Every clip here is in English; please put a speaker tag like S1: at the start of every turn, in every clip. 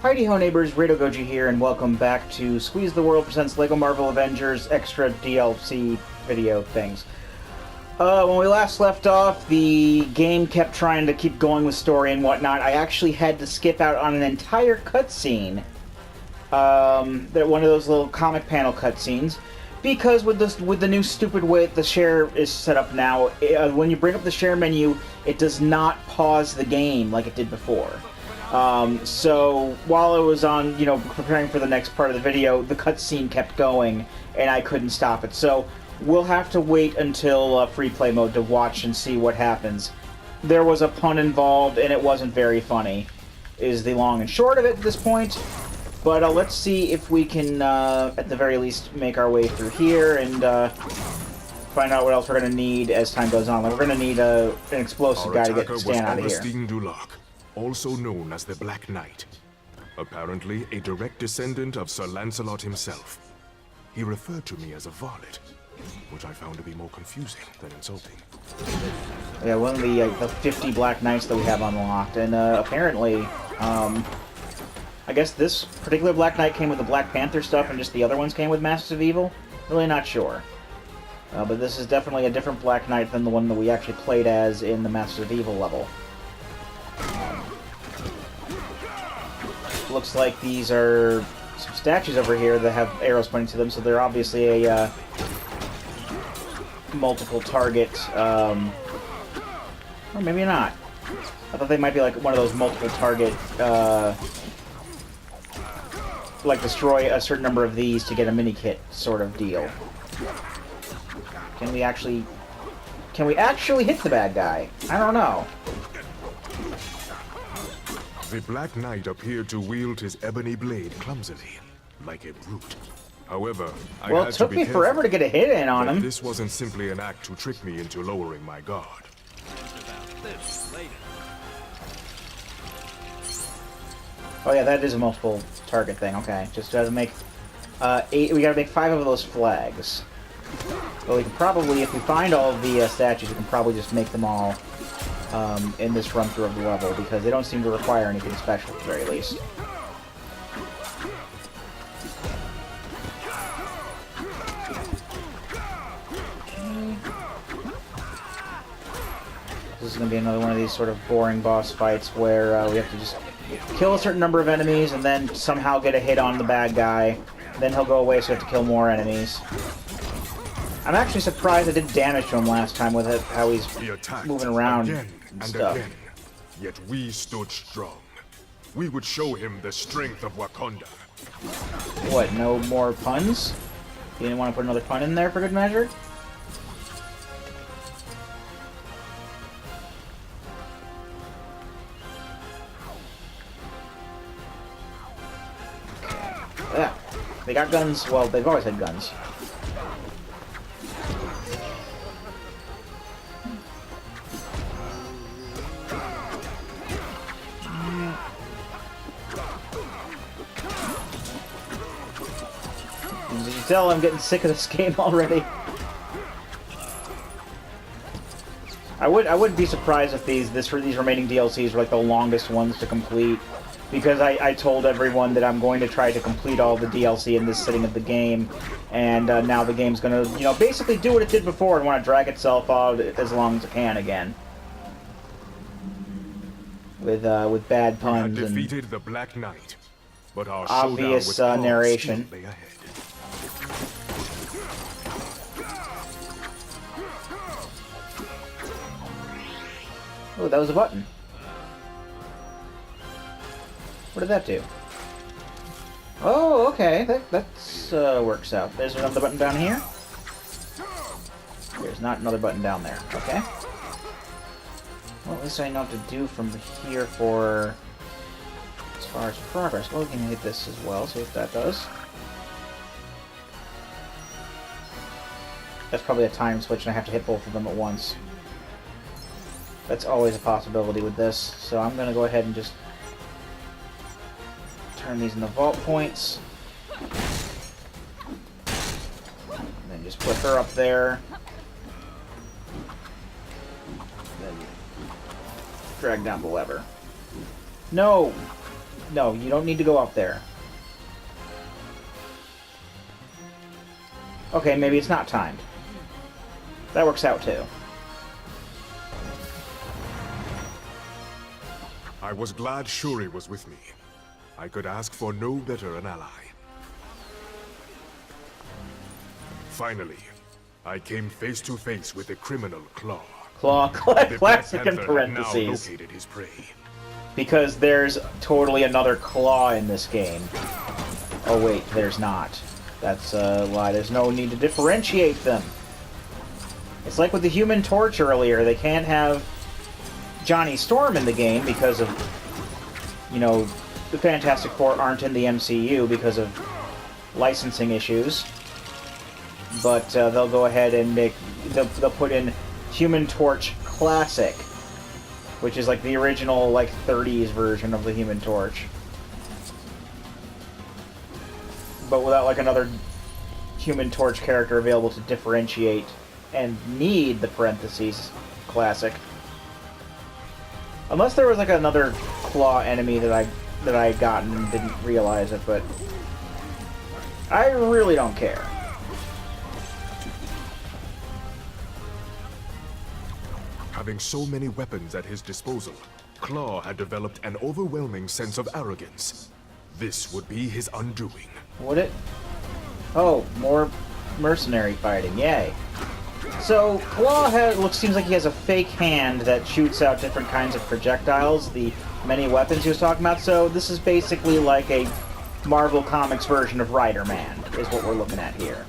S1: Heidi ho neighbors, Rado Goji here, and welcome back to Squeeze the World presents LEGO Marvel Avengers extra DLC video things. When we last left off, the game kept trying to keep going with story and whatnot. I actually had to skip out on an entire cutscene. One of those little comic panel cutscenes. Because with the new stupid way the share is set up now, when you bring up the share menu, it does not pause the game like it did before. So while I was on, preparing for the next part of the video, the cutscene kept going, and I couldn't stop it. So we'll have to wait until free play mode to watch and see what happens. There was a pun involved, and it wasn't very funny, is the long and short of it at this point. But let's see if we can, at the very least, make our way through here and find out what else we're going to need as time goes on. Like, we're going to need an explosive guy to get Stan out of here.
S2: Also known as the Black Knight. Apparently a direct descendant of Sir Lancelot himself. He referred to me as a varlet, which I found to be more confusing than insulting.
S1: Yeah, one of the 50 Black Knights that we have unlocked, and apparently, I guess this particular Black Knight came with the Black Panther stuff, and just the other ones came with Masters of Evil? Really not sure. But this is definitely a different Black Knight than the one that we actually played as in the Masters of Evil level. Looks like these are some statues over here that have arrows pointing to them, so they're obviously a multiple target, or maybe not. I thought they might be like one of those multiple target, like destroy a certain number of these to get a mini kit sort of deal. Can we actually hit the bad guy? I don't know.
S2: The Black Knight appeared to wield his ebony blade clumsily, like a brute. However,
S1: well, it took me forever to get a hit in on him.
S2: This wasn't simply an act to trick me into lowering my guard.
S1: Oh yeah, that is a multiple target thing. Okay, just gotta make 8. We gotta make 5 of those flags. Well, we can probably, if we find all of the statues, we can probably just make them all in this run through of the level, because they don't seem to require anything special at the very least. This is going to be another one of these sort of boring boss fights where we have to just kill a certain number of enemies and then somehow get a hit on the bad guy. Then he'll go away, so we have to kill more enemies. I'm actually surprised I did damage to him last time with it, how he's moving around and stuff.
S2: Again. Yet we stood strong. We would show him the strength of Wakanda.
S1: What, no more puns? You didn't want to put another pun in there for good measure? Yeah, they got guns. Well, they've always had guns. As you can tell, I'm getting sick of this game already. I wouldn't be surprised if these remaining DLCs were like the longest ones to complete, because I told everyone that I'm going to try to complete all the DLC in this sitting of the game, and now the game's going to, basically do what it did before and want to drag itself out as long as it can again. With bad puns and
S2: defeated the Black Knight, but our
S1: obvious narration. Oh, that was a button. What did that do? Oh, okay. That works out. There's another button down here. There's not another button down there. Okay. Well, at least I know what to do from here for as far as progress. Well, we can hit this as well, see what that does. That's probably a time switch, and I have to hit both of them at once. That's always a possibility with this, so I'm going to go ahead and just turn these into vault points. And then just put her up there. Then drag down the lever. No! No, you don't need to go up there. Okay, maybe it's not timed. That works out too.
S2: I was glad Shuri was with me. I could ask for no better an ally. Finally, I came face to face with the criminal Claw.
S1: Claw,
S2: The Black
S1: classic in
S2: Panther had now
S1: parentheses.
S2: located his prey.
S1: Because there's totally another Claw in this game. Oh wait, there's not. That's a lie. There's no need to differentiate them. It's like with the Human Torch earlier. They can't have Johnny Storm in the game because of, you know, the Fantastic Four aren't in the MCU because of licensing issues. But they'll go ahead and they'll put in Human Torch Classic, which is like the original, like, 30s version of the Human Torch. But without, like, another Human Torch character available to differentiate and need the parentheses Classic. Unless there was, like, another Claw enemy that I got and didn't realize it, but I really don't care.
S2: Having so many weapons at his disposal, Claw had developed an overwhelming sense of arrogance. This would be his undoing.
S1: Would it? Oh, more mercenary fighting. Yay. So, Claw seems like he has a fake hand that shoots out different kinds of projectiles, the many weapons he was talking about. So, this is basically like a Marvel Comics version of Rider-Man, is what we're looking at here.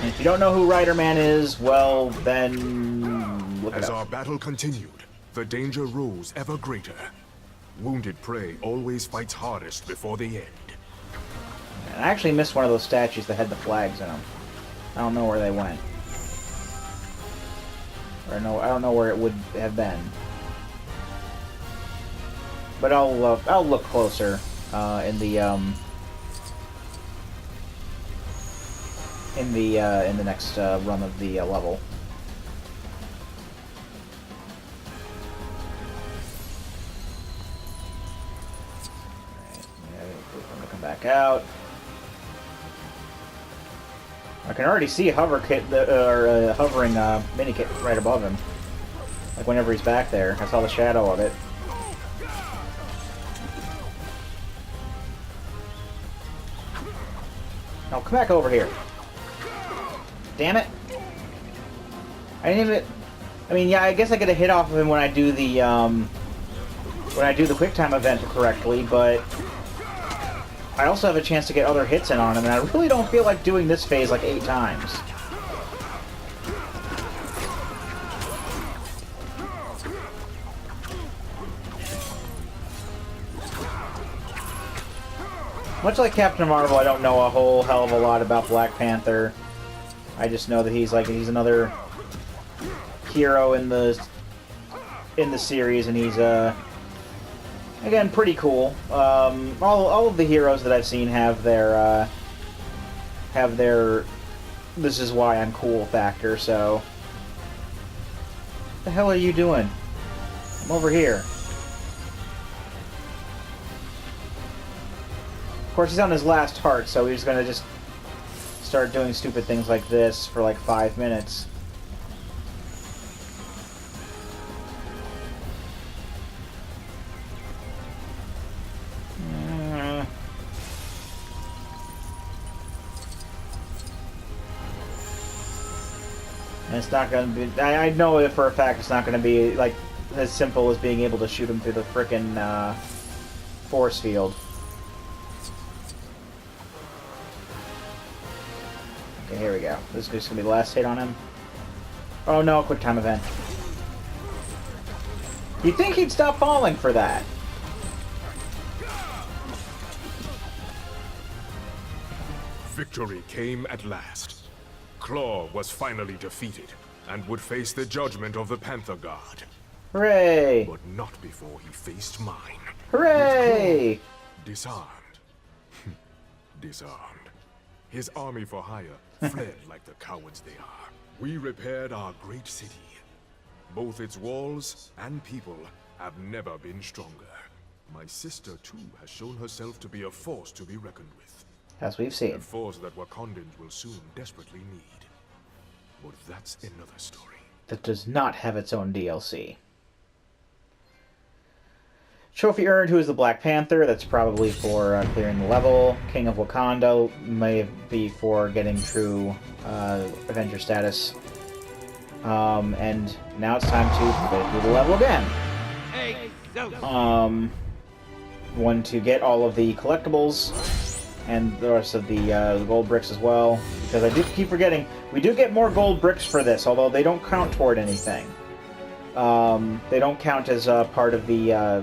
S1: And if you don't know who Rider-Man is, well, then look it
S2: As
S1: up.
S2: our battle continued, the danger rose ever greater. Wounded prey always fights hardest before the end.
S1: I actually missed one of those statues that had the flags in them. I don't know where they went. Or no, I don't know where it would have been. But I'll look closer in the next run of the level. I'm gonna come back out. I can already see hovering mini kit right above him. Like whenever he's back there, I saw the shadow of it. Now come back over here. Damn it! I didn't even. I mean, yeah, I guess I get a hit off of him when I do the quick time event correctly, but I also have a chance to get other hits in on him, and I really don't feel like doing this phase like 8 times. Much like Captain Marvel, I don't know a whole hell of a lot about Black Panther. I just know that he's another hero in the series, and he's again pretty cool. All of the heroes that I've seen have their this is why I'm cool factor. So, what the hell are you doing? I'm over here. Of course, he's on his last heart, so he's gonna just start doing stupid things like this for like 5 minutes. And it's not gonna be. I know it for a fact it's not gonna be like as simple as being able to shoot him through the frickin' force field. Okay, here we go. This is just gonna be the last hit on him. Oh no, quick time event. You'd think he'd stop falling for that.
S2: Victory came at last. Claw was finally defeated, and would face the judgment of the Panther God.
S1: Hooray!
S2: But not before he faced mine.
S1: Hooray!
S2: Disarmed. Disarmed. His army for hire fled like the cowards they are. We repaired our great city, Both its walls and people have never been stronger. My sister, too, has shown herself to be a force to be reckoned with.
S1: As we've seen.
S2: A force that Wakandans will soon desperately need. But that's another story.
S1: That does not have its own DLC. Trophy earned, who is the Black Panther? That's probably for clearing the level. King of Wakanda may be for getting true Avenger status. And now it's time to go through the level again. One to get all of the collectibles and the rest of the gold bricks as well. Because I do keep forgetting, we do get more gold bricks for this, although they don't count toward anything. They don't count as part of the...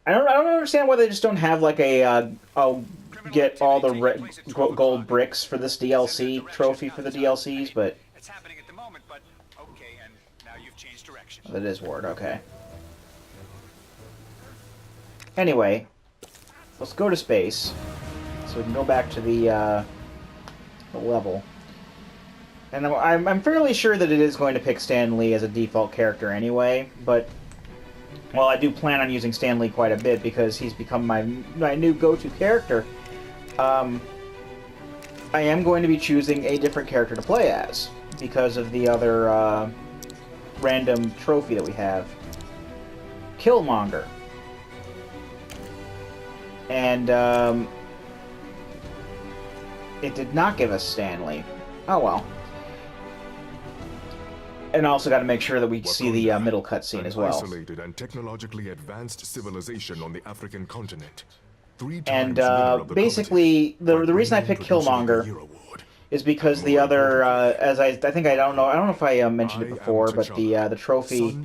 S1: I don't understand why they just don't have like a I'll get all the gold bricks for this DLC trophy for the DLCs, but
S3: it's happening at the moment. But okay, and now you've changed direction.
S1: That is Ward, okay. Anyway, let's go to space so we can go back to the level. And I'm fairly sure that it is going to pick Stan Lee as a default character anyway, but. Well, I do plan on using Stan Lee quite a bit because he's become my new go-to character. I am going to be choosing a different character to play as because of the other random trophy that we have. Killmonger. And it did not give us Stan Lee. Oh well. And also got to make sure that we see the middle cutscene as well.
S2: Isolated and technologically advanced civilization on the African continent.
S1: And basically, the reason I picked Killmonger is because the other, as I think I don't know if I mentioned it before, but the trophy.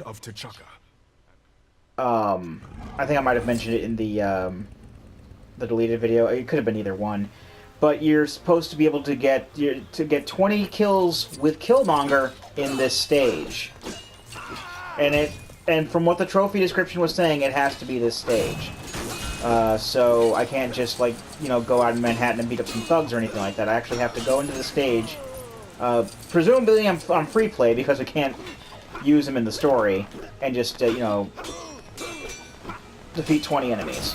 S1: I think I might have mentioned it in the deleted video. It could have been either one. But you're supposed to be able to get 20 kills with Killmonger in this stage, and from what the trophy description was saying, it has to be this stage. So I can't just go out in Manhattan and beat up some thugs or anything like that. I actually have to go into the stage. Presumably I'm on free play because I can't use them in the story, and just defeat 20 enemies.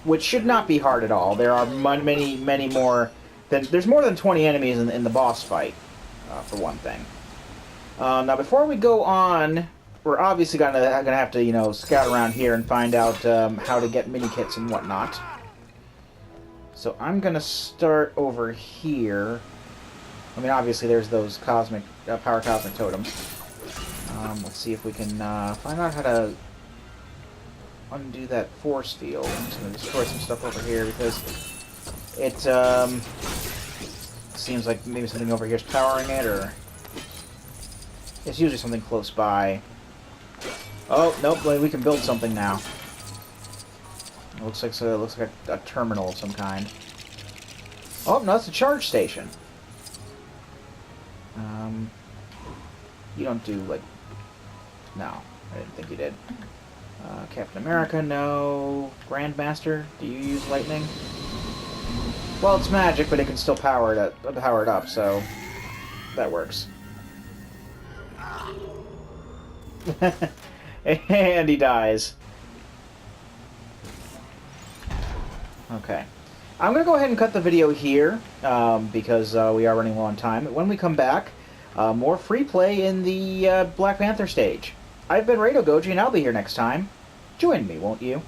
S1: Which should not be hard at all. There are many more than... There's more than 20 enemies in the boss fight, for one thing. Now, before we go on, we're obviously gonna have to, scout around here and find out how to get mini-kits and whatnot. So I'm gonna start over here. I mean, obviously there's those power cosmic totems. Let's see if we can find out how to undo that force field. I'm just going to destroy some stuff over here because it seems like maybe something over here is powering it, or it's usually something close by. Oh, nope, we can build something now. It looks like a terminal of some kind. Oh, no, that's a charge station. You don't do, no, I didn't think you did. Captain America, no. Grandmaster, do you use lightning? Well, it's magic, but it can still power it up, so that works. And he dies. Okay. I'm going to go ahead and cut the video here, because we are running low on time. When we come back, more free play in the Black Panther stage. I've been Radio Goji, and I'll be here next time. Join me, won't you?